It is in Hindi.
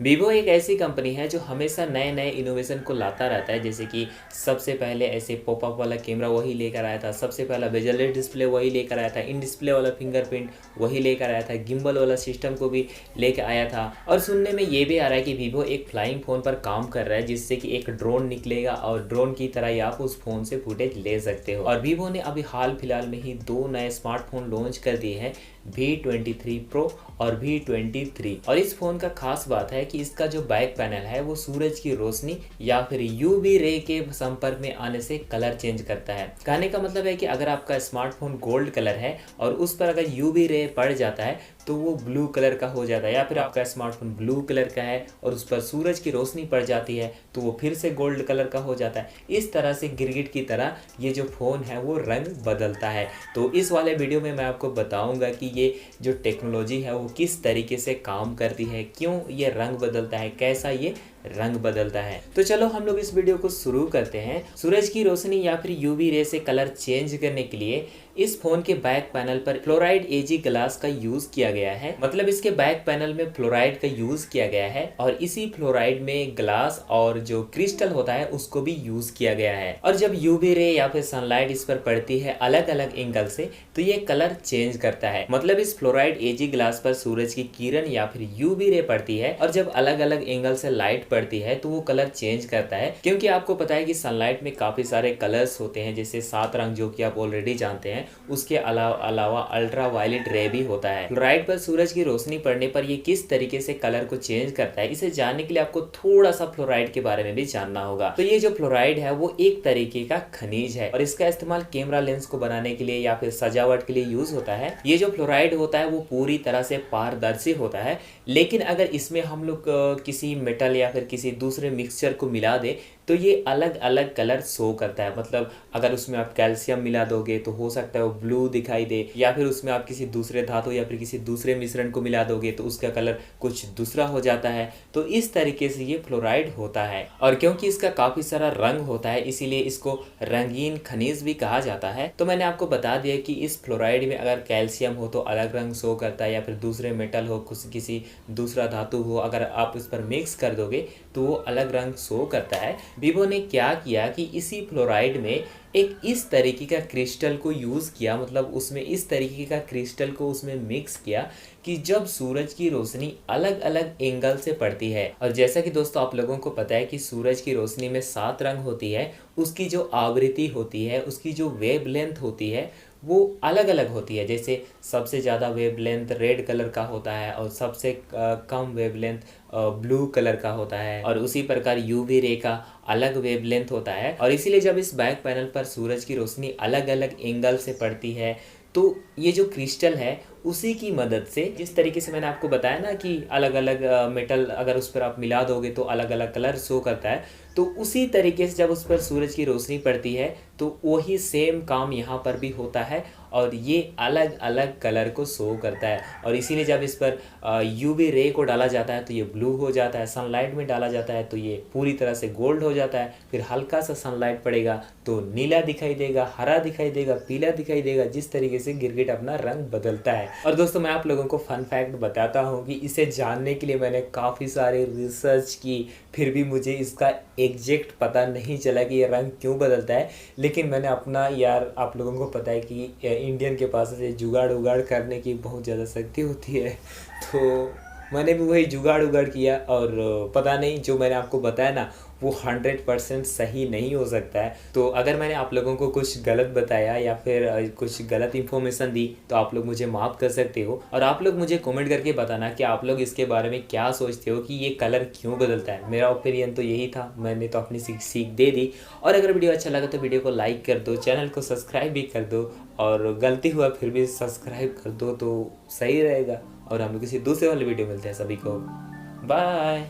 वीवो एक ऐसी कंपनी है जो हमेशा नए नए इनोवेशन को लाता रहता है। जैसे कि सबसे पहले ऐसे पॉपअप वाला कैमरा वही लेकर आया था, सबसे पहला बेजलेस डिस्प्ले वही लेकर आया था, इन डिस्प्ले वाला फिंगरप्रिंट वही लेकर आया था, गिम्बल वाला सिस्टम को भी लेकर आया था। और सुनने में ये भी आ रहा है कि वीवो एक फ्लाइंग फ़ोन पर काम कर रहा है, जिससे कि एक ड्रोन निकलेगा और ड्रोन की तरह ही आप उस फ़ोन से फुटेज ले सकते हो। और वीवो ने अभी हाल फिलहाल में ही 2 नए स्मार्टफोन लॉन्च कर दिए हैं, V23 Pro और V23। और इस फ़ोन का खास बात है कि इसका जो बैक पैनल है वो सूरज की रोशनी या फिर यूवी रे के संपर्क में आने से कलर चेंज करता है। कहने का मतलब है कि अगर आपका स्मार्टफोन गोल्ड कलर है और उस पर अगर यूवी रे पड़ जाता है तो वो ब्लू कलर का हो जाता है, या फिर आपका स्मार्टफोन ब्लू कलर का है और उस पर सूरज की रोशनी पड़ जाती है तो वो फिर से गोल्ड कलर का हो जाता है। इस तरह से गिरगिट की तरह ये जो फ़ोन है वो रंग बदलता है। तो इस वाले वीडियो में मैं आपको बताऊंगा कि ये जो टेक्नोलॉजी है वो किस तरीके से काम करती है, क्यों ये रंग बदलता है, कैसा ये रंग बदलता है। तो चलो हम लोग इस वीडियो को शुरू करते हैं। सूरज की रोशनी या फिर यूवी रे से कलर चेंज करने के लिए इस फोन के बैक पैनल पर फ्लोराइड एजी ग्लास का यूज किया गया है। मतलब इसके बैक पैनल में फ्लोराइड का यूज किया गया है और इसी फ्लोराइड में ग्लास और जो क्रिस्टल होता है उसको भी यूज किया गया है। और जब यूवी रे या फिर सनलाइट इस पर पड़ती है अलग अलग एंगल से तो ये कलर चेंज करता है। मतलब इस फ्लोराइड एजी ग्लास पर सूरज की किरण या फिर यूवी रे पड़ती है और जब अलग अलग एंगल से लाइट पड़ती है तो वो कलर चेंज करता है। क्योंकि आपको पता है कि सनलाइट में काफी सारे कलर्स होते हैं, जैसे 7 रंग जो कि आप ऑलरेडी जानते हैं। उसके अलावा अल्ट्रा वायलेट रे भी होता है। फ्लोराइड पर सूरज की रोशनी पड़ने पर ये किस तरीके से कलर को चेंज करता है, इसे जानने के लिए आपको थोड़ा सा फ्लोराइड के बारे में भी जानना होगा। तो ये जो फ्लोराइड है वो एक तरीके का खनिज है और इसका इस्तेमाल कैमरा लेंस को बनाने के लिए या फिर सजावट के लिए यूज होता है। ये जो फ्लोराइड होता है वो पूरी तरह से पारदर्शी होता है, लेकिन अगर इसमें हम लोग किसी मेटल या फिर किसी दूसरे मिक्सचर को मिला दे तो ये अलग अलग कलर शो करता है। मतलब अगर उसमें आप कैल्शियम मिला दोगे तो हो सकता है वो ब्लू दिखाई दे, या फिर उसमें आप किसी दूसरे धातु या फिर किसी दूसरे मिश्रण को मिला दोगे तो उसका कलर कुछ दूसरा हो जाता है। तो इस तरीके से ये फ्लोराइड होता है। और क्योंकि इसका काफी सारा रंग होता है इसीलिए इसको रंगीन खनिज भी कहा जाता है। तो मैंने आपको बता दिया कि इस फ्लोराइड में अगर कैल्शियम हो तो अलग रंग शो करता है, या फिर दूसरे मेटल हो, किसी दूसरा धातु हो, अगर आप इस पर मिक्स कर दोगे तो वो अलग रंग शो करता है। वीवो ने क्या किया कि इसी फ्लोराइड में एक इस तरीके का क्रिस्टल को यूज़ किया, मतलब उसमें इस तरीके का क्रिस्टल को उसमें मिक्स किया कि जब सूरज की रोशनी अलग अलग एंगल से पड़ती है, और जैसा कि दोस्तों आप लोगों को पता है कि सूरज की रोशनी में 7 रंग होती है, उसकी जो आवृत्ति होती है, उसकी जो वेवलेंथ होती है वो अलग अलग होती है। जैसे सबसे ज़्यादा वेवलेंथ रेड कलर का होता है और सबसे कम वेवलेंथ ब्लू कलर का होता है, और उसी प्रकार यूवी रे का अलग वेवलेंथ होता है। और इसीलिए जब इस बैक पैनल पर सूरज की रोशनी अलग अलग एंगल से पड़ती है तो ये जो क्रिस्टल है उसी की मदद से, जिस तरीके से मैंने आपको बताया ना कि अलग अलग मेटल अगर उस पर आप मिला दोगे तो अलग अलग कलर शो करता है, तो उसी तरीके से जब उस पर सूरज की रोशनी पड़ती है तो वही सेम काम यहाँ पर भी होता है और ये अलग अलग कलर को शो करता है। और इसीलिए जब इस पर यूवी रे को डाला जाता है तो ये ब्लू हो जाता है, सनलाइट में डाला जाता है तो ये पूरी तरह से गोल्ड हो जाता है, फिर हल्का सा सनलाइट पड़ेगा तो नीला दिखाई देगा, हरा दिखाई देगा, पीला दिखाई देगा। जिस तरीके से गिरगिट अपना रंग बदलता है। और दोस्तों मैं आप लोगों को फन फैक्ट बताता हूँ कि इसे जानने के लिए मैंने काफ़ी सारे रिसर्च की, फिर भी मुझे इसका एग्जैक्ट पता नहीं चला कि ये रंग क्यों बदलता है। लेकिन मैंने अपना, यार आप लोगों को पता है कि इंडियन के पास से जुगाड़ उगाड़ करने की बहुत ज़्यादा शक्ति होती है, तो मैंने भी वही जुगाड़ उगाड़ किया। और पता नहीं जो मैंने आपको बताया ना वो 100% सही नहीं हो सकता है। तो अगर मैंने आप लोगों को कुछ गलत बताया या फिर कुछ गलत इन्फॉर्मेशन दी तो आप लोग मुझे माफ़ कर सकते हो। और आप लोग मुझे कमेंट करके बताना कि आप लोग इसके बारे में क्या सोचते हो कि ये कलर क्यों बदलता है। मेरा ओपिनियन तो यही था, मैंने तो अपनी सीख दे दी। और अगर वीडियो अच्छा लगा तो वीडियो को लाइक कर दो, चैनल को सब्सक्राइब भी कर दो, और गलती हुआ फिर भी सब्सक्राइब कर दो तो सही रहेगा। और हम लोग किसी दूसरे वाले वीडियो मिलते हैं। सभी को बाय।